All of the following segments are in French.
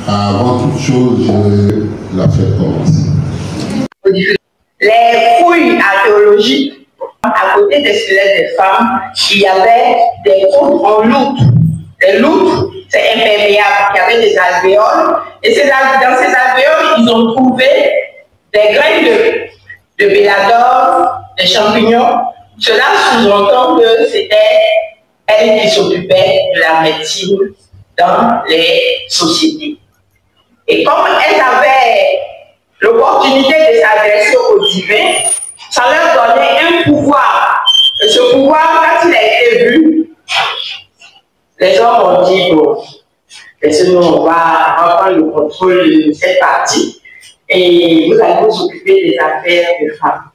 Avant toute chose, je vais la faire commencer. Les fouilles archéologiques, à côté des squelettes des femmes, il y avait des côtes en loutre. Les loutres, c'est imperméable, il y avait des alvéoles. Et dans ces alvéoles, ils ont trouvé des graines de bélador, des champignons. Cela sous-entend que c'était elle qui s'occupait de la médecine dans les sociétés. Et comme elles avaient l'opportunité de s'adresser aux divins, ça leur donnait un pouvoir. Et ce pouvoir, quand il a été vu, les hommes ont dit, bon, laissez-nous, on va reprendre le contrôle de cette partie et vous allez vous occuper des affaires des femmes.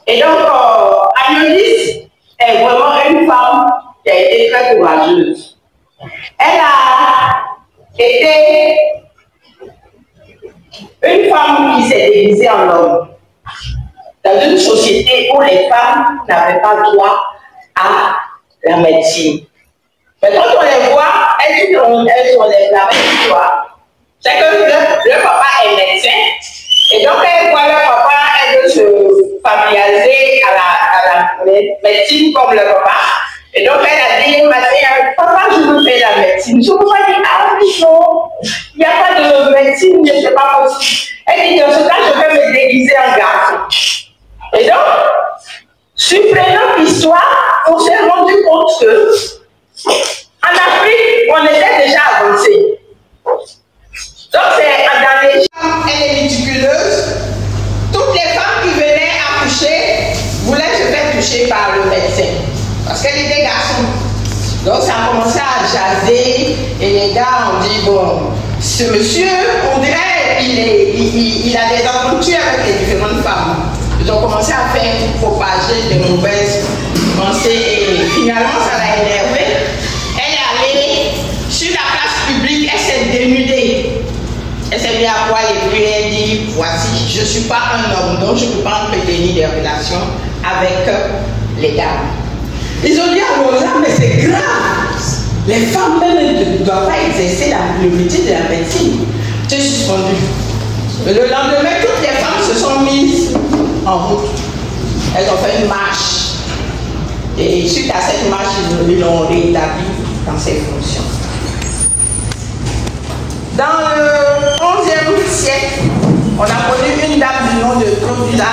Et donc, Agnodis est vraiment une femme qui a été très courageuse. Elle a été une femme qui s'est déguisée en homme dans une société où les femmes n'avaient pas droit à la médecine. Mais quand on les voit, elles ont la même histoire. C'est que le papa est médecin, et donc elles voient leur papa, elles veulent se familiariser à la médecine comme le papa. Et donc elle a dit, papa, je veux faire la médecine. Je ne peux pas dire, ah oui, non, il n'y a pas de médecine, ce n'est pas possible. Elle dit, dans ce cas, je vais me déguiser en garçon. Et donc, suppléant l'histoire, on s'est rendu compte que en Afrique, on était déjà avancé. Donc, c'est dans les gens, elle est méticuleuse. Toutes les femmes qui venaient accoucher voulaient se faire toucher par le médecin. Parce qu'elle était garçon. Donc, ça a commencé à jaser. Et les gars ont dit, bon, ce monsieur, on dirait, il a des aventures avec les différentes femmes. Ils ont commencé à faire propager de mauvaises pensées. Et finalement, ça l'a énervé. Elle est allée sur la place publique, elle s'est dénudée. Elle s'est mise à poil et puis elle dit, voici, je ne suis pas un homme, donc je ne peux pas entretenir des relations avec les dames. Ils ont dit à Rosa, mais c'est grave. Les femmes même ne doivent pas exercer le métier de la médecine. Tu es suspendu. Le lendemain, toutes les femmes se sont mises en route. Elles ont fait une marche. Et suite à cette marche, ils l'ont rétabli dans ses fonctions. Dans le 11e siècle, on a connu une dame du nom de Clotilde,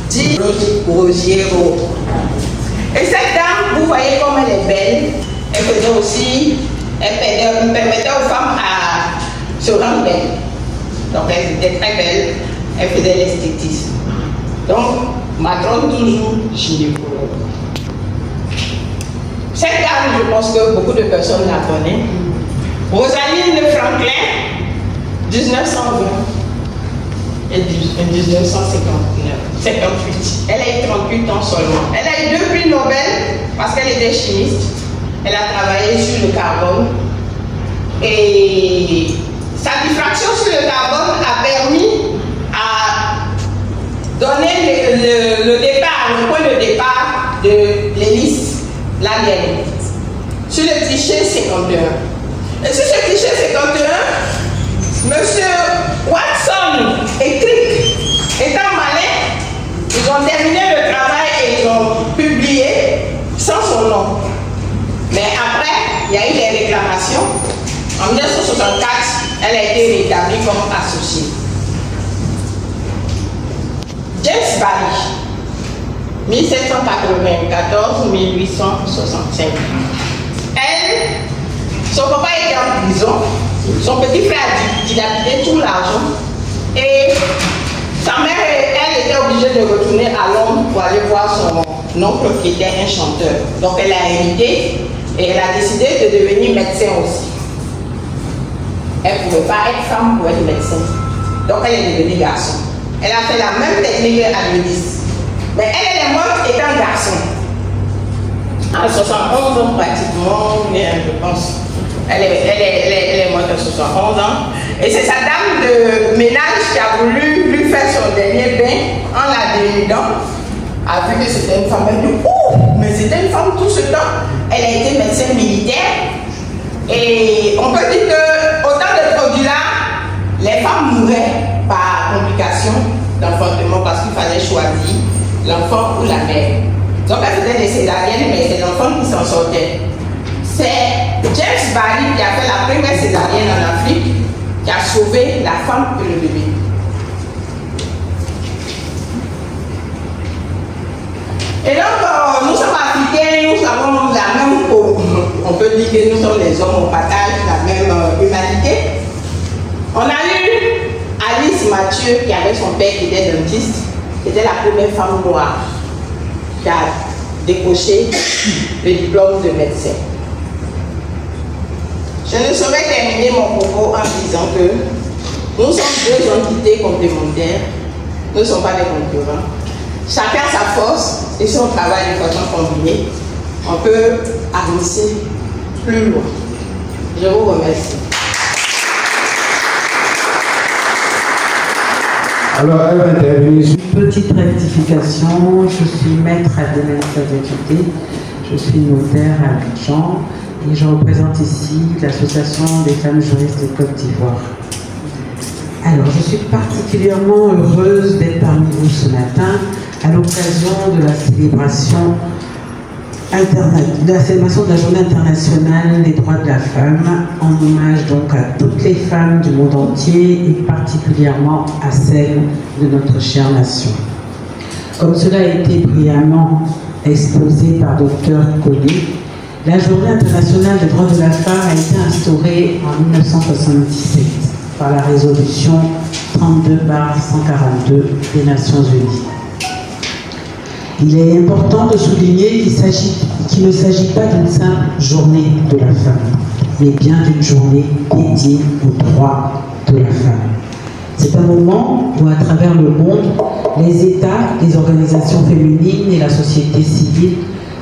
dit Rosiero. Et cette dame, vous voyez comme elle est belle, elle faisait aussi, elle permettait aux femmes à se rendre belles. Donc elle était très belle, elle faisait l'esthétisme. Donc, matrone toujours gynécologue. Cette dame, je pense que beaucoup de personnes la connaissent. Rosaline Franklin, 1920 et 1958. Elle a eu 38 ans seulement. Elle a eu 2 prix Nobel parce qu'elle était chimiste. Elle a travaillé sur le carbone. Et sa diffraction sur le carbone a permis à donner le point de départ de l'hélice labiale. Sur le cliché 51. Et sur ce cliché 51, M. Watson et Crick, étant malins, ils ont terminé le travail et ils ont publié sans son nom. Mais après, il y a eu des réclamations. En 1964, elle a été rétablie comme associée. James Barry, 1794-1865. Son papa était en prison, son petit frère a dilapidé tout l'argent et sa mère, elle était obligée de retourner à Londres pour aller voir son oncle qui était un chanteur. Donc elle a hérité et elle a décidé de devenir médecin aussi. Elle ne pouvait pas être femme pour être médecin. Donc elle est devenue garçon. Elle a fait la même technique à Médis. Mais elle est morte étant garçon. En 71 ans pratiquement, je pense. Elle est morte à 71 ans. Et c'est sa dame de ménage qui a voulu lui faire son dernier bain en la dénudant. A vu que c'était une femme. Elle dit, oh, mais c'était une femme tout ce temps. Elle a été médecin militaire. Et on peut dire qu'au temps de produit-là, les femmes mouraient par complication d'enfantement parce qu'il fallait choisir l'enfant ou la mère. Donc elles faisaient des césariennes, mais c'est l'enfant qui s'en sortait. C'est James Barry qui a fait la première césarienne en Afrique, qui a sauvé la femme et le bébé. Et donc, nous sommes africains, nous avons la même, on peut dire que nous sommes les hommes, on partage la même humanité. On a eu Alice Mathieu qui avait son père qui était dentiste, qui était la première femme noire qui a décroché le diplôme de médecin. Je ne saurais terminer mon propos en disant que nous sommes deux entités complémentaires, nous ne sommes pas des concurrents. Chacun a sa force et si on travaille de façon combinée, on peut avancer plus loin. Je vous remercie. Alors, elle va intervenir. Petite rectification, je suis maître à Démence Adjacité, je suis notaire à Abidjan et je représente ici l'Association des femmes juristes de Côte d'Ivoire. Alors, je suis particulièrement heureuse d'être parmi vous ce matin à l'occasion de la célébration de la Journée internationale des droits de la femme, en hommage donc à toutes les femmes du monde entier et particulièrement à celles de notre chère nation. Comme cela a été brillamment exposé par Dr Collet, la Journée internationale des droits de la femme a été instaurée en 1977 par la résolution 32/142 des Nations Unies. Il est important de souligner qu'il ne s'agit pas d'une simple journée de la femme, mais bien d'une journée dédiée aux droits de la femme. C'est un moment où, à travers le monde, les États, les organisations féminines et la société civile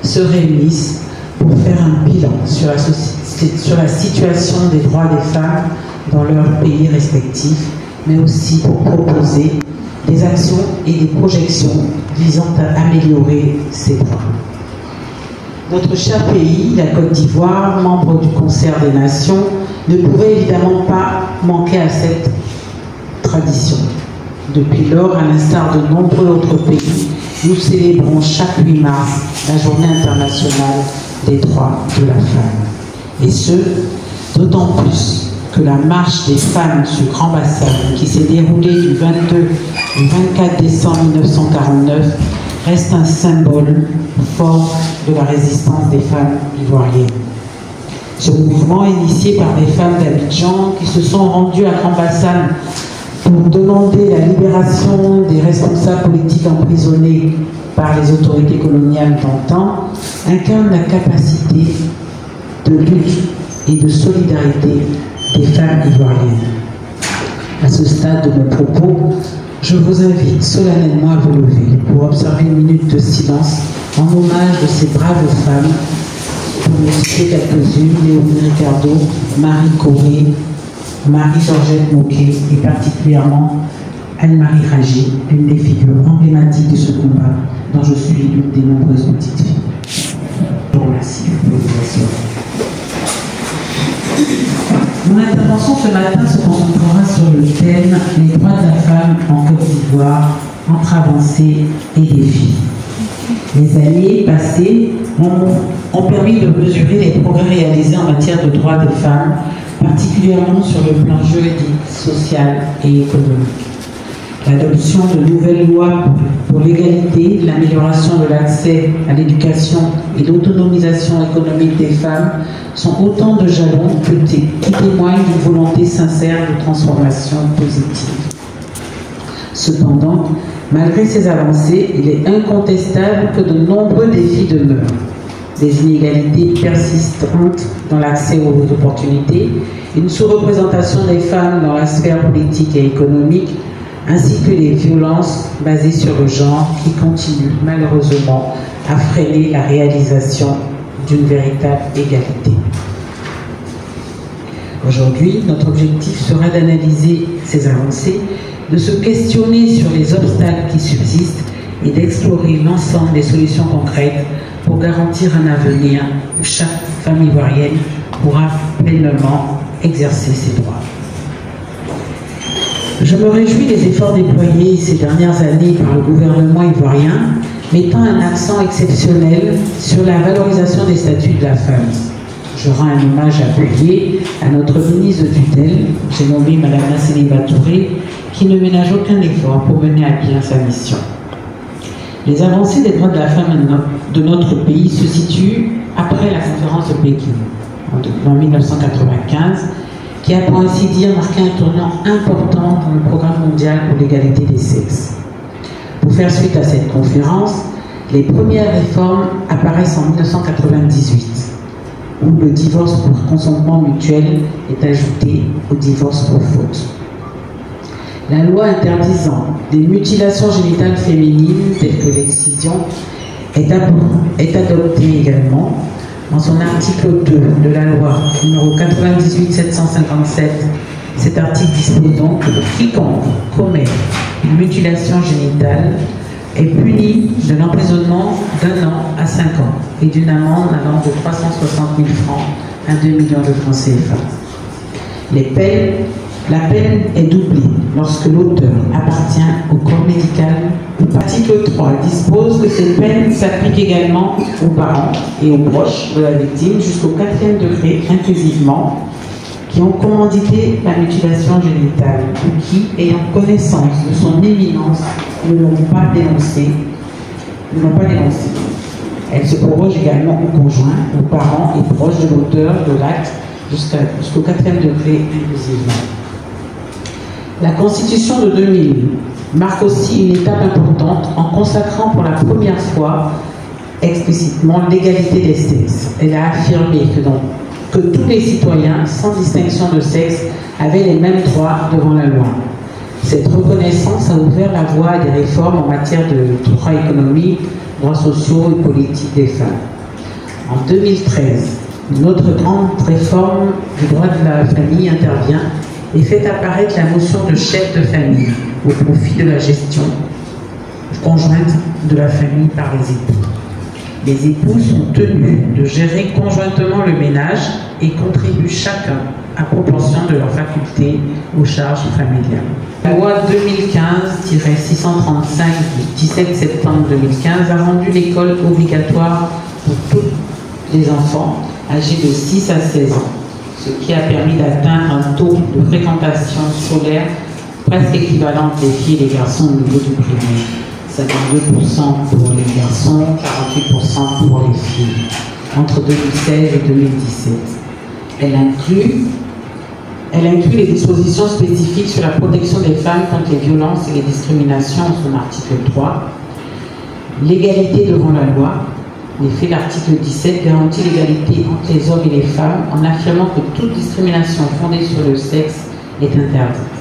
se réunissent pour faire un bilan sur la situation des droits des femmes dans leurs pays respectifs, mais aussi pour proposer des actions et des projections visant à améliorer ces droits. Notre cher pays, la Côte d'Ivoire, membre du Concert des Nations, ne pouvait évidemment pas manquer à cette tradition. Depuis lors, à l'instar de nombreux autres pays, nous célébrons chaque 8 mars la Journée internationale des droits de la femme. Et ce, d'autant plus que la marche des femmes sur Grand Bassam, qui s'est déroulée du 22 au 24 décembre 1949, reste un symbole fort de la résistance des femmes ivoiriennes. Ce mouvement, initié par des femmes d'Abidjan qui se sont rendues à Grand Bassam pour demander la libération des responsables politiques emprisonnés par les autorités coloniales d'antan, incarne la capacité de lutte et de solidarité des femmes ivoiriennes. À ce stade de mon propos, je vous invite solennellement à vous lever pour observer une minute de silence en hommage de ces braves femmes, pour me citer quelques-unes: Léonie Ricardo, Marie Corée, Marie-Georgette Moquet et particulièrement Anne-Marie Ragy, l'une des figures emblématiques de ce combat dont je suis l'une des nombreuses petites filles. Je vous remercie pour votre attention. Mon intervention ce matin se concentrera sur le thème « Les droits de la femme en Côte d'Ivoire, entre avancées et défis ». Les années passées ont permis de mesurer les progrès réalisés en matière de droits des femmes, particulièrement sur le plan juridique, social et économique. L'adoption de nouvelles lois pour l'égalité, l'amélioration de l'accès à l'éducation et l'autonomisation économique des femmes sont autant de jalons qui témoignent d'une volonté sincère de transformation positive. Cependant, malgré ces avancées, il est incontestable que de nombreux défis demeurent. Des inégalités persistantes dans l'accès aux opportunités, une sous-représentation des femmes dans la sphère politique et économique, ainsi que les violences basées sur le genre qui continuent malheureusement à freiner la réalisation d'une véritable égalité. Aujourd'hui, notre objectif sera d'analyser ces avancées, de se questionner sur les obstacles qui subsistent et d'explorer l'ensemble des solutions concrètes pour garantir un avenir où chaque femme ivoirienne pourra pleinement exercer ses droits. Je me réjouis des efforts déployés ces dernières années par le gouvernement ivoirien, mettant un accent exceptionnel sur la valorisation des statuts de la femme. Je rends un hommage appuyé à notre ministre de tutelle, j'ai nommé Mme Nasséliba Touré, qui ne ménage aucun effort pour mener à bien sa mission. Les avancées des droits de la femme de notre pays se situent après la conférence de Pékin, en 1995, qui a pour ainsi dire marqué un tournant important dans le programme mondial pour l'égalité des sexes. Pour faire suite à cette conférence, les premières réformes apparaissent en 1998, où le divorce pour consentement mutuel est ajouté au divorce pour faute. La loi interdisant des mutilations génitales féminines telles que l'excision est adoptée également dans son article 2 de la loi numéro 98-757. Cet article dispose donc que quiconque commet une mutilation génitale est puni de l'emprisonnement d'1 an à 5 ans et d'une amende allant de 360 000 francs à 2 millions de francs CFA. La peine est doublée lorsque l'auteur appartient au corps médical. L'article 3 dispose que ces peines s'appliquent également aux parents et aux proches de la victime jusqu'au 4e degré inclusivement, qui ont commandité la mutilation génitale ou qui, ayant connaissance de son imminence, ne l'ont pas dénoncé. Elle se proroge également aux conjoints, aux parents et proches de l'auteur de l'acte jusqu'au 4e degré inclusivement. La Constitution de 2000 marque aussi une étape importante en consacrant pour la première fois explicitement l'égalité des sexes. Elle a affirmé que tous les citoyens, sans distinction de sexe, avaient les mêmes droits devant la loi. Cette reconnaissance a ouvert la voie à des réformes en matière de droits économiques, droits sociaux et politiques des femmes. En 2013, une autre grande réforme du droit de la famille intervient et fait apparaître la notion de chef de famille au profit de la gestion conjointe de la famille par les époux. Les époux sont tenus de gérer conjointement le ménage et contribuent chacun à proportion de leurs facultés aux charges familiales. La loi 2015-635 du 17 septembre 2015 a rendu l'école obligatoire pour tous les enfants âgés de 6 à 16 ans, ce qui a permis d'atteindre un taux de fréquentation scolaire presque équivalent des filles et des garçons au niveau du primaire. 52% pour les garçons, 48% pour les filles, entre 2016 et 2017. Elle inclut les dispositions spécifiques sur la protection des femmes contre les violences et les discriminations en son article 3, l'égalité devant la loi. En effet, l'article 17 garantit l'égalité entre les hommes et les femmes en affirmant que toute discrimination fondée sur le sexe est interdite.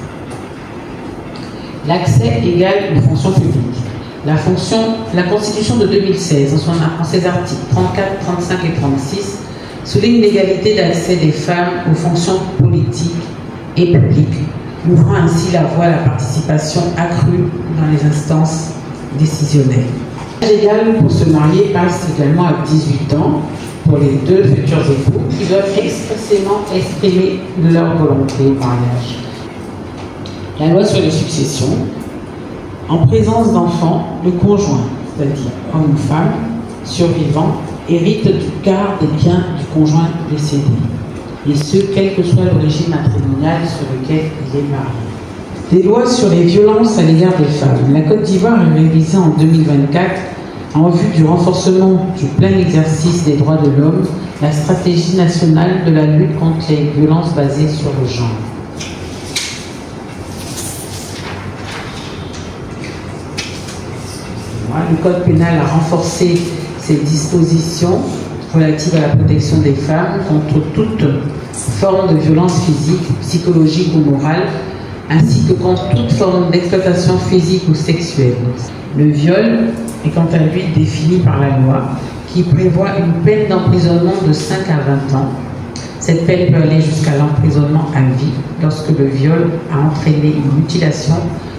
L'accès égal aux fonctions publiques. La Constitution de 2016, en ses articles 34, 35 et 36, souligne l'égalité d'accès des femmes aux fonctions politiques et publiques, ouvrant ainsi la voie à la participation accrue dans les instances décisionnelles. L'âge égal pour se marier passe également à 18 ans pour les deux futurs époux qui doivent expressément exprimer leur volonté au mariage. La loi sur les successions. En présence d'enfants, le conjoint, c'est-à-dire homme ou femme, survivant, hérite du quart des biens du conjoint décédé, et ce, quelle que soit l'origine matrimoniale sur laquelle il est marié. Des lois sur les violences à l'égard des femmes. La Côte d'Ivoire est révisée en 2024 en vue du renforcement du plein exercice des droits de l'homme, la stratégie nationale de la lutte contre les violences basées sur le genre. Le Code pénal a renforcé ses dispositions relatives à la protection des femmes contre toute forme de violence physique, psychologique ou morale, ainsi que contre toute forme d'exploitation physique ou sexuelle. Le viol est quant à lui défini par la loi, qui prévoit une peine d'emprisonnement de 5 à 20 ans. Cette peine peut aller jusqu'à l'emprisonnement à vie lorsque le viol a entraîné une mutilation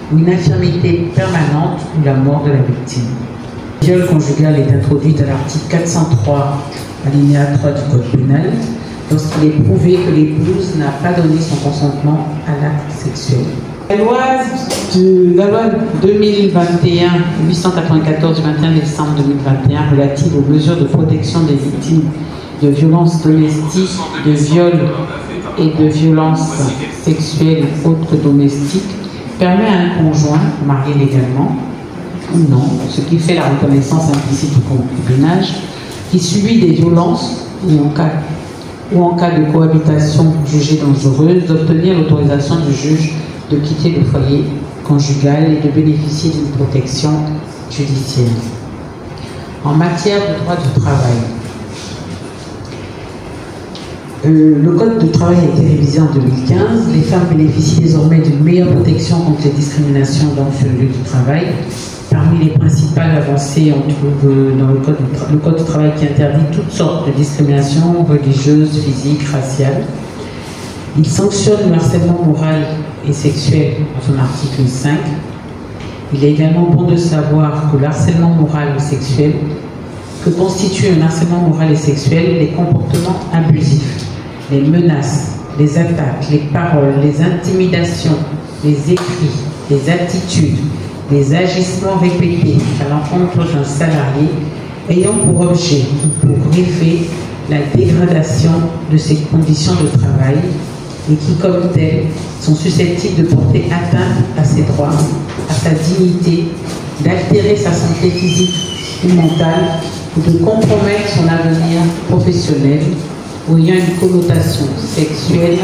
ou une infirmité permanente ou la mort de la victime. Le viol conjugal est introduit à l'article 403 alinéa 3 du Code pénal, lorsqu'il est prouvé que l'épouse n'a pas donné son consentement à l'acte sexuel. La loi 2021-894 du 21 décembre 2021 relative aux mesures de protection des victimes de violences domestiques, de viols et de violences sexuelles autres que domestiques permet à un conjoint, marié légalement ou non, ce qui fait la reconnaissance implicite du concubinage, qui subit des violences ou en cas de cohabitation jugée dangereuse, d'obtenir l'autorisation du juge de quitter le foyer conjugal et de bénéficier d'une protection judiciaire. En matière de droit du travail, le Code du travail a été révisé en 2015. Les femmes bénéficient désormais d'une meilleure protection contre les discriminations sur le lieu du travail. Parmi les principales avancées, on trouve dans le Code du travail qui interdit toutes sortes de discriminations religieuses, physiques, raciales. Il sanctionne le harcèlement moral et sexuel dans son article 5. Il est également bon de savoir que le harcèlement moral et sexuel, que constitue un harcèlement moral et sexuel, les comportements abusifs, les menaces, les attaques, les paroles, les intimidations, les écrits, les attitudes, les agissements répétés à l'encontre d'un salarié ayant pour objet ou pour effet la dégradation de ses conditions de travail et qui, comme tels, sont susceptibles de porter atteinte à ses droits, à sa dignité, d'altérer sa santé physique ou mentale ou de compromettre son avenir professionnel ou ayant une connotation sexuelle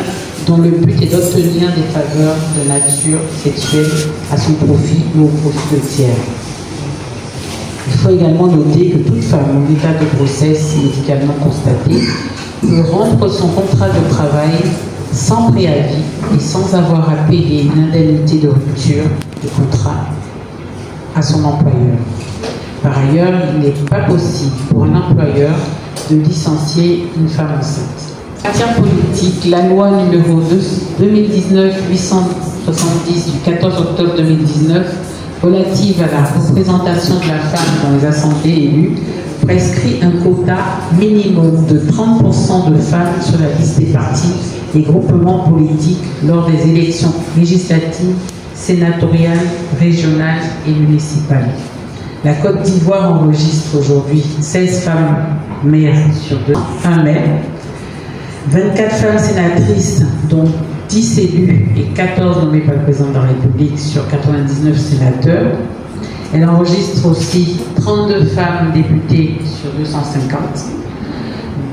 dont le but est d'obtenir des faveurs de nature sexuelle à son profit ou au profit de tiers. Il faut également noter que toute femme en état de grossesse médicalement constatée peut rompre son contrat de travail sans préavis et sans avoir à payer une indemnité de rupture de contrat à son employeur. Par ailleurs, il n'est pas possible pour un employeur de licencier une femme enceinte. En matière politique, la loi numéro 2019-870 du 14 octobre 2019 relative à la représentation de la femme dans les assemblées élues prescrit un quota minimum de 30% de femmes sur la liste des partis et groupements politiques lors des élections législatives, sénatoriales, régionales et municipales. La Côte d'Ivoire enregistre aujourd'hui 16 femmes maires sur 2, un maire, 24 femmes sénatrices, dont 10 élus et 14 nommés par le président de la République sur 99 sénateurs. Elle enregistre aussi 32 femmes députées sur 250,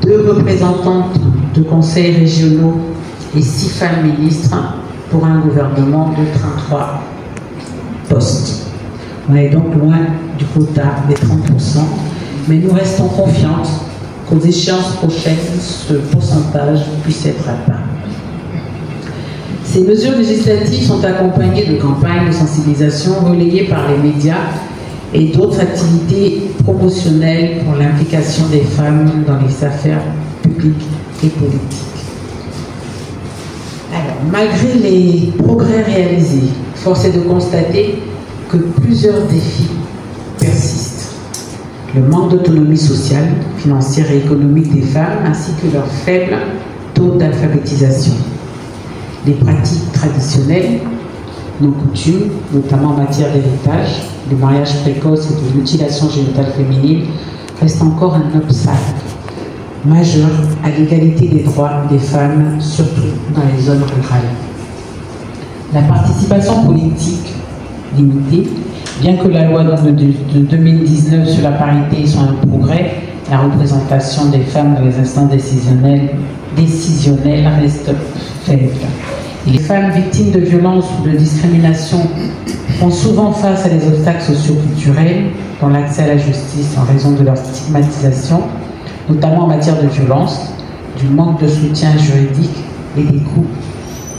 2 représentantes de conseils régionaux et 6 femmes ministres pour un gouvernement de 33 postes. On est donc loin du quota des 30%, mais nous restons confiantes qu'aux échéances prochaines, ce pourcentage puisse être atteint. Ces mesures législatives sont accompagnées de campagnes de sensibilisation relayées par les médias et d'autres activités promotionnelles pour l'implication des femmes dans les affaires publiques et politiques. Alors, malgré les progrès réalisés, force est de constater que plusieurs défis persistent. Le manque d'autonomie sociale, financière et économique des femmes, ainsi que leur faible taux d'alphabétisation. Les pratiques traditionnelles, nos coutumes, notamment en matière d'héritage, de mariage précoce et de mutilation génitale féminine, restent encore un obstacle majeur à l'égalité des droits des femmes, surtout dans les zones rurales. La participation politique limitée, bien que la loi de 2019 sur la parité soit un progrès, la représentation des femmes dans les instances décisionnelles reste faible. Les femmes victimes de violences ou de discrimination font souvent face à des obstacles socioculturels dans l'accès à la justice en raison de leur stigmatisation, notamment en matière de violence, du manque de soutien juridique et des coûts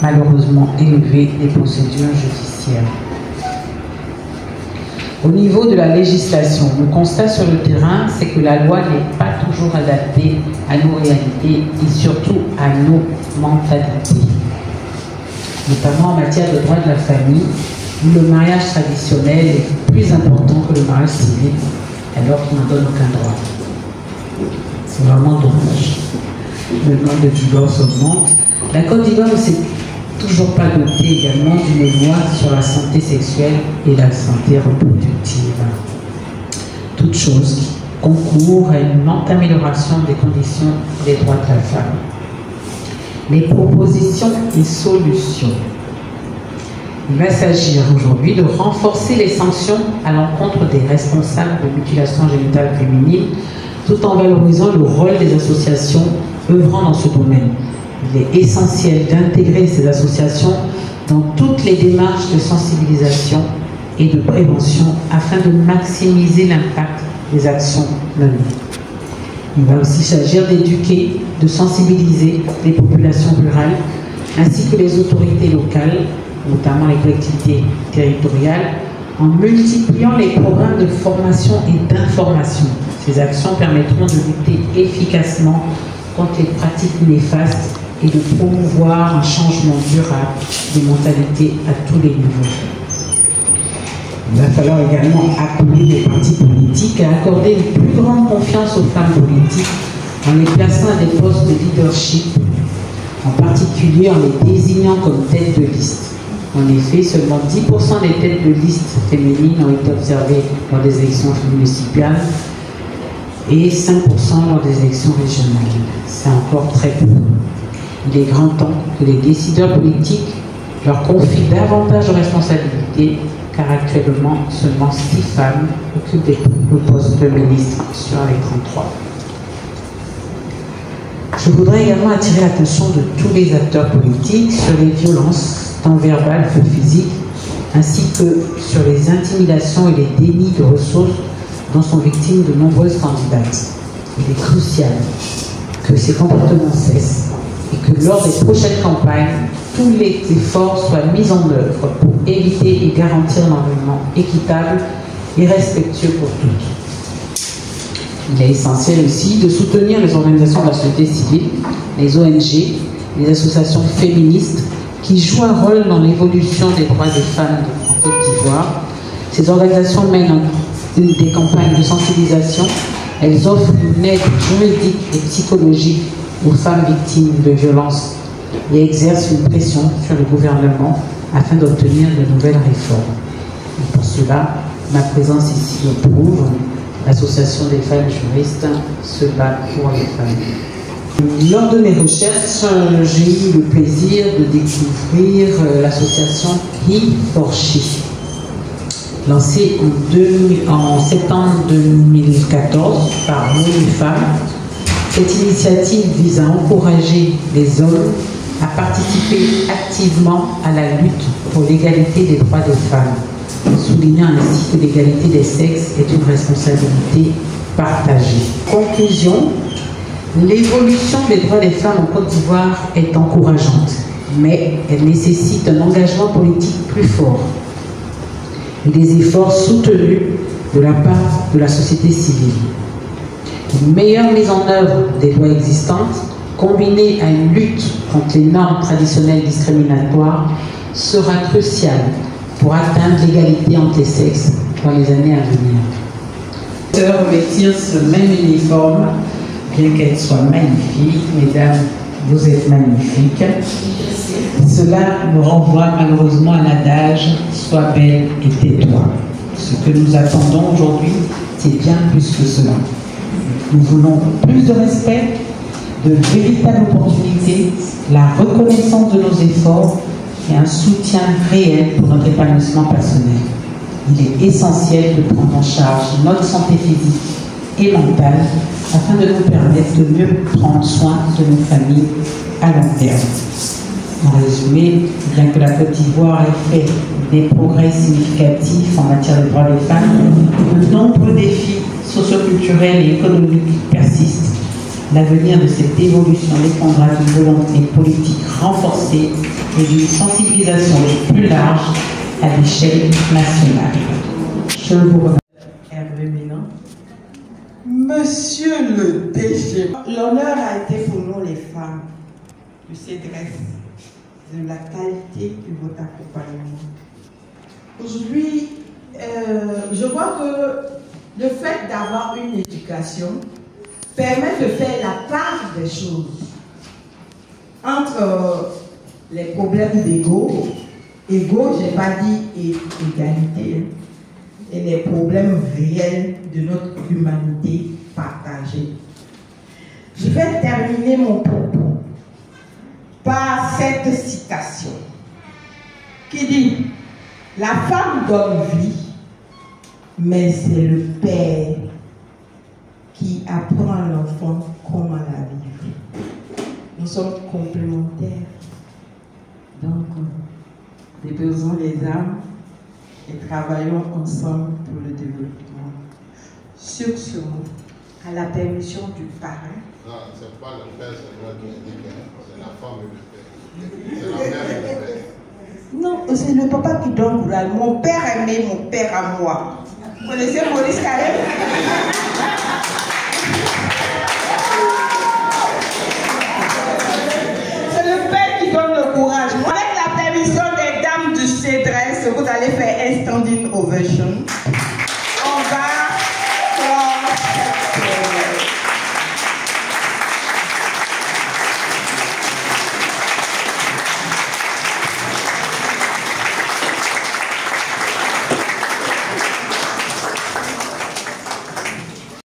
malheureusement élevés des procédures judiciaires. Au niveau de la législation, le constat sur le terrain, c'est que la loi n'est pas toujours adaptée à nos réalités et surtout à nos mentalités, notamment en matière de droit de la famille, où le mariage traditionnel est plus important que le mariage civil, alors qu'il n'en donne aucun droit. C'est vraiment dommage. Le nombre de divorces augmente. La Côte d'Ivoire ne s'est toujours pas dotée également d'une loi sur la santé sexuelle et la santé reproductive. Toute chose qui concourt à une lente amélioration des conditions des droits de la femme. Les propositions et solutions. Il va s'agir aujourd'hui de renforcer les sanctions à l'encontre des responsables de mutilation génitale féminine, tout en valorisant le rôle des associations œuvrant dans ce domaine. Il est essentiel d'intégrer ces associations dans toutes les démarches de sensibilisation et de prévention afin de maximiser l'impact des actions menées. Il va aussi s'agir d'éduquer, de sensibiliser les populations rurales ainsi que les autorités locales, notamment les collectivités territoriales, en multipliant les programmes de formation et d'information. Ces actions permettront de lutter efficacement contre les pratiques néfastes et de promouvoir un changement durable des mentalités à tous les niveaux. Il va falloir également appeler les partis politiques à accorder une plus grande confiance aux femmes politiques en les plaçant à des postes de leadership, en particulier en les désignant comme têtes de liste. En effet, seulement 10% des têtes de liste féminines ont été observées lors des élections municipales et 5% lors des élections régionales. C'est encore très peu. Il est grand temps que les décideurs politiques leur confient davantage de responsabilités, car actuellement, seulement 6 femmes occupent le poste de ministre sur les 33. Je voudrais également attirer l'attention de tous les acteurs politiques sur les violences, tant verbales que physiques, ainsi que sur les intimidations et les dénis de ressources dont sont victimes de nombreuses candidates. Il est crucial que ces comportements cessent et que lors des prochaines campagnes, tous les efforts soient mis en œuvre pour éviter et garantir un environnement équitable et respectueux pour toutes. Il est essentiel aussi de soutenir les organisations de la société civile, les ONG, les associations féministes qui jouent un rôle dans l'évolution des droits des femmes en Côte d'Ivoire. Ces organisations mènent des campagnes de sensibilisation. Elles offrent une aide juridique et psychologique aux femmes victimes de violences et exercent une pression sur le gouvernement afin d'obtenir de nouvelles réformes. Et pour cela, ma présence ici le prouve. L'Association des femmes juristes se bat pour les femmes. Lors de mes recherches, j'ai eu le plaisir de découvrir l'association He4She, lancée en septembre 2014 par UNIFEM. Cette initiative vise à encourager les hommes à participer activement à la lutte pour l'égalité des droits des femmes, soulignant ainsi que l'égalité des sexes est une responsabilité partagée. Conclusion, l'évolution des droits des femmes en Côte d'Ivoire est encourageante, mais elle nécessite un engagement politique plus fort et des efforts soutenus de la part de la société civile. Une meilleure mise en œuvre des lois existantes, combinée à une lutte contre les normes traditionnelles discriminatoires, sera cruciale pour atteindre l'égalité entre les sexes dans les années à venir. Revêtir ce même uniforme, bien qu'elle soit magnifique, mesdames, vous êtes magnifiques. Cela nous renvoie malheureusement à l'adage « Sois belle et tais-toi ». Ce que nous attendons aujourd'hui, c'est bien plus que cela. Nous voulons plus de respect, de véritables opportunités, la reconnaissance de nos efforts et un soutien réel pour notre épanouissement personnel. Il est essentiel de prendre en charge notre santé physique et mentale afin de nous permettre de mieux prendre soin de nos familles à long terme. En résumé, bien que la Côte d'Ivoire ait fait des progrès significatifs en matière de droits des femmes, de nombreux défis socioculturels et économiques persistent. L'avenir de cette évolution dépendra d'une volonté politique renforcée et d'une sensibilisation plus large à l'échelle nationale. Je vous remercie. Monsieur le DG, l'honneur a été pour nous les femmes de CEDRES, de la qualité de votre accompagnement. Aujourd'hui, je vois que le fait d'avoir une éducation permet de faire la part des choses entre les problèmes d'ego, j'ai pas dit égalité, et les problèmes réels de notre humanité partagée. Je vais terminer mon propos par cette citation qui dit: la femme donne vie, mais c'est le père qui apprend à l'enfant comment la vivre. Nous sommes complémentaires. Donc, déposons les âmes et travaillons ensemble pour le développement. Sur ce mot, à la permission du parrain. Non, ce n'est pas le père seulement qui est dit, c'est la femme et le père. C'est la mère et le père. Non, c'est le papa qui donne courage. Mon père aimait mon père à moi. Vous connaissez Maurice Carré? C'est le père qui donne le courage. Avec la permission des dames du CEDRES, vous allez faire un standing ovation.